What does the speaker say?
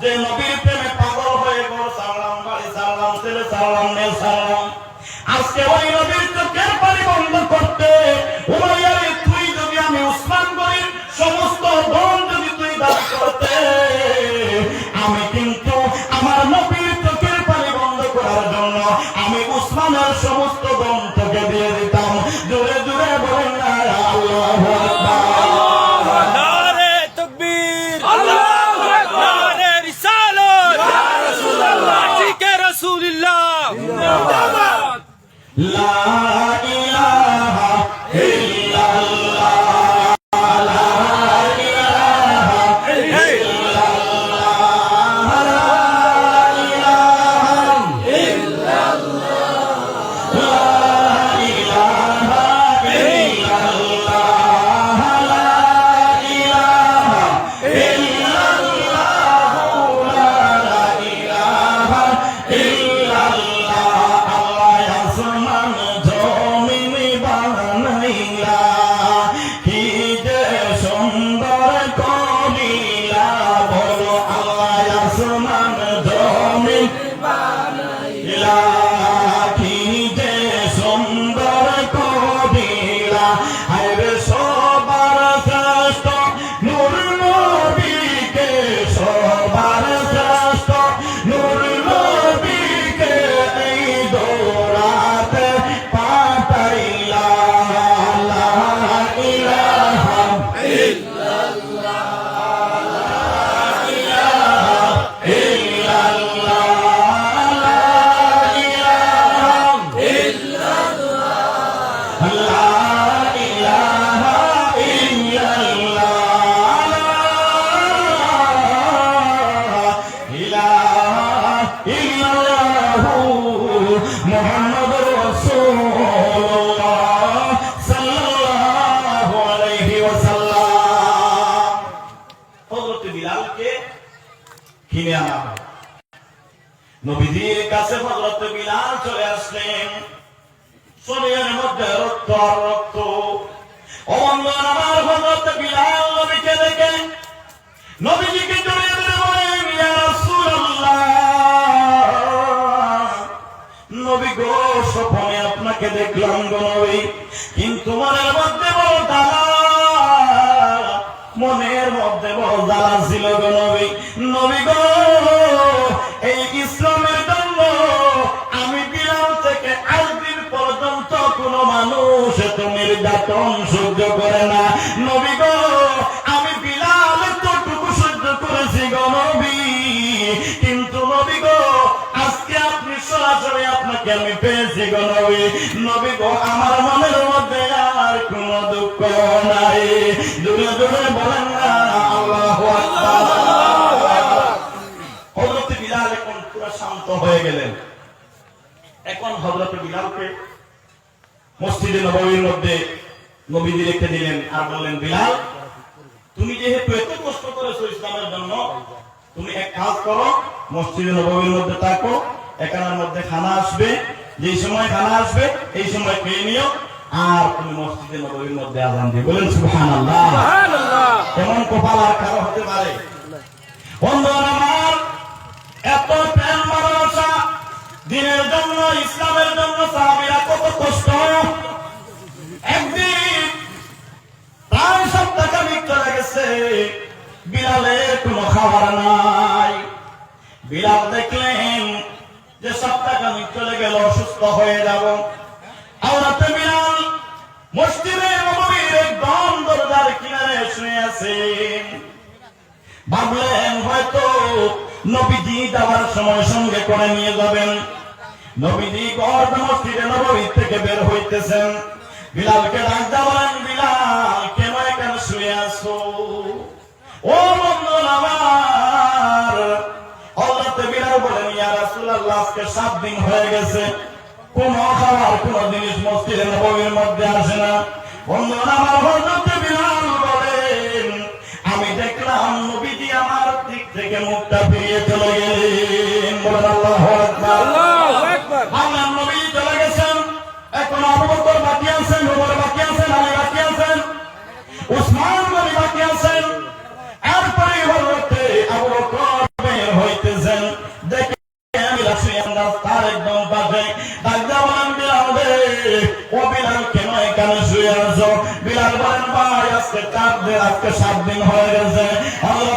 যে নবীর প্রেমে পাগল হয়ে ঘর ছাড়লাম, বাড়ি ছাড়লাম, ছেলে ছাড়লাম, মেয়ে ছাড়লাম, আজকে ওই নবীর চোখের পানি বন্ধ করতে উমাইয়ার তুই যদি আমি উসমান গনির সমস্ত ধন যদি তুই দান করতে, আমি কিন্তু আমার নবীর চোখের পানি বন্ধ করার জন্য আমি উসমানের সমস্ত ধন তোকে দিয়ে দিতাম। জোরে জোরে বলেন না আল্লাহু আকবার। নারে তাকবীর, আল্লাহু আকবার। নারে রিসালাত, ইয়া রাসূলুল্লাহ, আশিকে রাসূলুল্লাহ জিন্দাবাদ। লা ইলাহা ইল্লাল্লাহ, লা ইলাহা ইল্লাল্লাহ, লা ইলাহা ইল্লাল্লাহ, লা ইলাহা ইল্লাল্লাহ, লা ইলাহা ইল্লাল্লাহ, লা ইলাহা ইল্লাল্লাহ। আল্লাহ আসমান জমিন বানাইলা, কি যে সুন্দর করিলা, বলো আল্লাহ আসমান জমিন বানাইলা, কি যে সুন্দর করিলা। আরে সবার শ্রেষ্ঠ নূর নবীকে, সবার শ্রেষ্ঠ নূর নবীকে এই দৌরাতে পাঠাইলা। লা ইলাহা ইল্লাল্লাহ, লা ইলাহা ইল্লাল্লাহ, লা ইলাহা ইল্লাল্লাহ, লা ইলাহা ইল্লাল্লাহ, লা ইলাহা ইল্লাল্লাহু মুহাম্মাদুর রাসূলুল্লাহ সাল্লাল্লাহু আলাইহি ওয়াসাল্লাম। হযরত বিলালকে কিনে আনা হয়। নবীজির কাছে হযরত বিলাল চলে আসলেন, শরীরের মধ্যে রক্ত আর রক্ত। ও বন্ধুরা আমার, হযরত বিলাল নবীকে দেখে নবীজিকে জড়িয়ে ধরে বলেন, ইয়া রাসূলুল্লাহ, নবী গো, স্বপ্নে আপনাকে দেখলাম গো নবী, কিন্তু মনের মধ্যে বড় জ্বালা, মনের মধ্যে বড় জ্বালা ছিল গো নবী। নবী গো, এই ইসলামের জন্য আমি বিলাল থেকে আজ দিন পর্যন্ত কোন মানুষ এত নির্যাতন সহ্য করে না। নবী গো, আমি বিলাল এতটুকু সহ্য করেছি গো নবী, কিন্তু নবী গো, আজকে আপনি সরাসরি আপনাকে আমি পেয়েছি গো নবী। নবী গো, আমার মনের মধ্যে আর কোন দুঃখ নাই। দূরে দূরে বলেন না আল্লাহু আকবার। হযরত বিলাল এখন পুরো শান্ত হয়ে গেলেন। এখন হযরত বিলালকে মসজিদে নববীর মধ্যে নবীজি রেখে দিলেন আর বললেন, বিলাল, তুমি যেহেতু এত কষ্ট করেছো ইসলামের জন্য, তুমি এক কাজ করো, মসজিদে নববীর মধ্যে থাকো, এখানের মধ্যে খানা আসবে, যেই সময় খানা আসবে এই সময় খেয়ে নিও, আর তুমি মসজিদে নববীর মধ্যে আযান দিও। বলেন সুবহানাল্লাহ। সুবহানাল্লাহ। কেমন কপাল আর কারো হতে পারে? বন্ধুরা আমার, এত প্রেম ভালোবাসা দিনের জন্য, ইসলামের জন্য সাহাবীরা কত কষ্ট। একদিন প্রায় সপ্তাহখানিক চলে গেছে, বিলালের কোনো খাবার নাই। বিলাল দেখলেন যে সপ্তাহখানিক চলে গেল, অসুস্থ হয়ে যাব। হযরত বিলাল মসজিদে নববীর একদম দরজার কিনারে শুয়ে আছেন। ভাবলেন হয়তো নবীজি যাওয়ার সময় সঙ্গে করে নিয়ে যাবেন। নবীজি গর্ব মসজিদে নববী থেকে বের হইতেছেন। বিলালকে ডাক দেওয়ান, বিলাল, কেন এখানে শুয়ে আছো? ও বন্ধু আমার, হযরত বিলাল বলেন, ইয়া রাসূলুল্লাহ, আজকে 7 দিন হয়ে গেছে, কোন খাবার কোন জিনিস মসজিদে নববীর মধ্যে আসে না। বন্ধু আমার, হযরত বিলাল বলেন, আমি দেখলাম নবীজি আমার দিক থেকে মুখটা ফিরিয়ে চলে গেলেন। বলেন আল্লাহু আকবার। আল্লাহু আকবার। আমার নবী চলে গেছেন, এখন আবু বকর বাকি আছেন, ওমর বাকি আছেন, আলী বাকি আছেন, উসমান গনি বাকি আছেন। এরপরে হযরত আবু বকর বের আজকে 7 দিন হয়ে গেছে। হযরত